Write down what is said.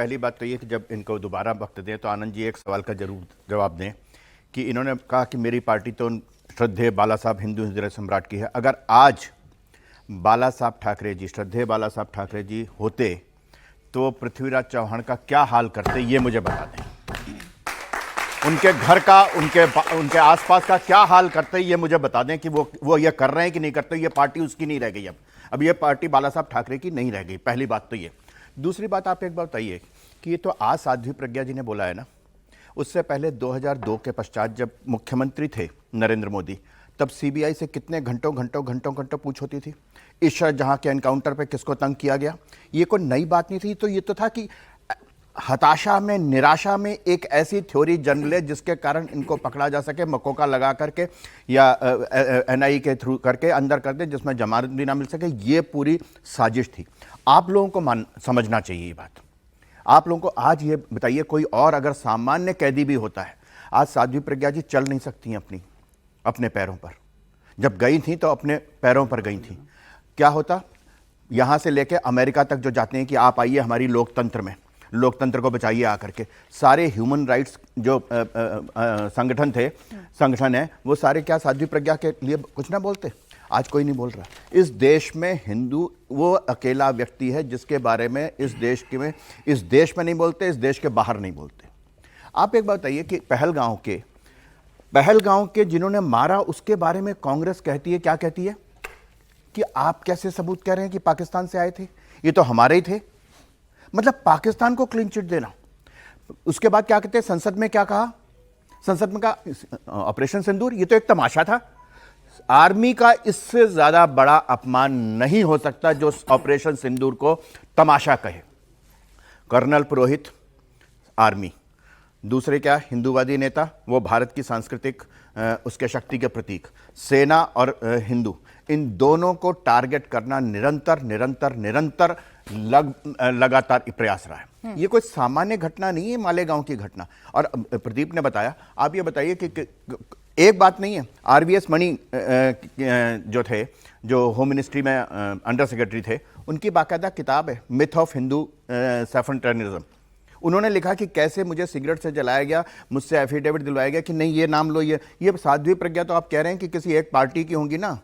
पहली बात तो ये कि जब इनको दोबारा वक्त दें तो आनंद जी एक सवाल का जरूर जवाब दें कि इन्होंने कहा कि मेरी पार्टी तो श्रद्धेय बाला साहब हिंदू हृदय सम्राट की है। अगर आज बाला साहब ठाकरे जी, श्रद्धेय बाला साहब ठाकरे जी होते तो पृथ्वीराज चौहान का क्या हाल करते, ये मुझे बता दें। उनके घर का, उनके आसपास का क्या हाल करते, ये मुझे बता दें कि वो ये कर रहे हैं कि नहीं करते। ये पार्टी उसकी नहीं रह गई। अब ये पार्टी बाला साहब ठाकरे की नहीं रह गई। पहली बात तो ये। दूसरी बात, आप एक बात बताइए कि ये तो आज साध्वी प्रज्ञा जी ने बोला है ना, उससे पहले 2002 के पश्चात जब मुख्यमंत्री थे नरेंद्र मोदी, तब सीबीआई से कितने घंटों पूछ होती थी। ईश्वर जहां के एनकाउंटर पे किसको तंग किया गया, ये कोई नई बात नहीं थी। तो ये तो था कि हताशा में, निराशा में एक ऐसी थ्योरी जन्म ले जिसके कारण इनको पकड़ा जा सके, मकोका लगा करके या एनआई के थ्रू करके अंदर कर दे, जिसमें जमानत भी ना मिल सके। ये पूरी साजिश थी। आप लोगों को समझना चाहिए ये बात। आप लोगों को आज ये बताइए, कोई और अगर सामान्य कैदी भी होता है, आज साध्वी प्रज्ञा जी चल नहीं सकती हैं अपने पैरों पर। जब गई थी तो अपने पैरों पर गई थी। क्या होता, यहां से लेके अमेरिका तक जो जाते हैं कि आप आइए हमारी लोकतंत्र में, लोकतंत्र को बचाइए आकर के। सारे ह्यूमन राइट्स जो संगठन है, वो सारे क्या साध्वी प्रज्ञा के लिए कुछ ना बोलते? आज कोई नहीं बोल रहा। इस देश में हिंदू वो अकेला व्यक्ति है जिसके बारे में इस देश में नहीं बोलते, इस देश के बाहर नहीं बोलते। आप एक बात बताइए कि पहलगांव के जिन्होंने मारा, उसके बारे में कांग्रेस कहती है, क्या कहती है कि आप कैसे सबूत कह रहे हैं कि पाकिस्तान से आए थे, ये तो हमारे ही थे। मतलब पाकिस्तान को क्लीन चिट देना। उसके बाद क्या कहते हैं, संसद में क्या कहा, संसद में कहा ऑपरेशन सिंदूर ये तो एक तमाशा था। आर्मी का इससे ज्यादा बड़ा अपमान नहीं हो सकता जो ऑपरेशन सिंदूर को तमाशा कहे। कर्नल पुरोहित आर्मी, दूसरे क्या हिंदूवादी नेता, वो भारत की सांस्कृतिक उसके शक्ति के प्रतीक। सेना और हिंदू, इन दोनों को टारगेट करना निरंतर लगातार प्रयास रहा है। ये कोई सामान्य घटना नहीं है, मालेगांव की घटना। और प्रदीप ने बताया, आप ये बताइए कि एक बात नहीं है, आरवीएस मणि जो थे, जो होम मिनिस्ट्री में अंडर सेक्रेटरी थे, उनकी बाकायदा किताब है, myth of Hindu siphon terrorism. उन्होंने लिखा कि कैसे मुझे सिगरेट से जलाया गया, मुझसे एफिडेविट दिलवाया गया कि नहीं ये नाम लो। ये साध्वी प्रज्ञा तो आप कह रहे हैं कि किसी एक पार्टी की होंगी ना,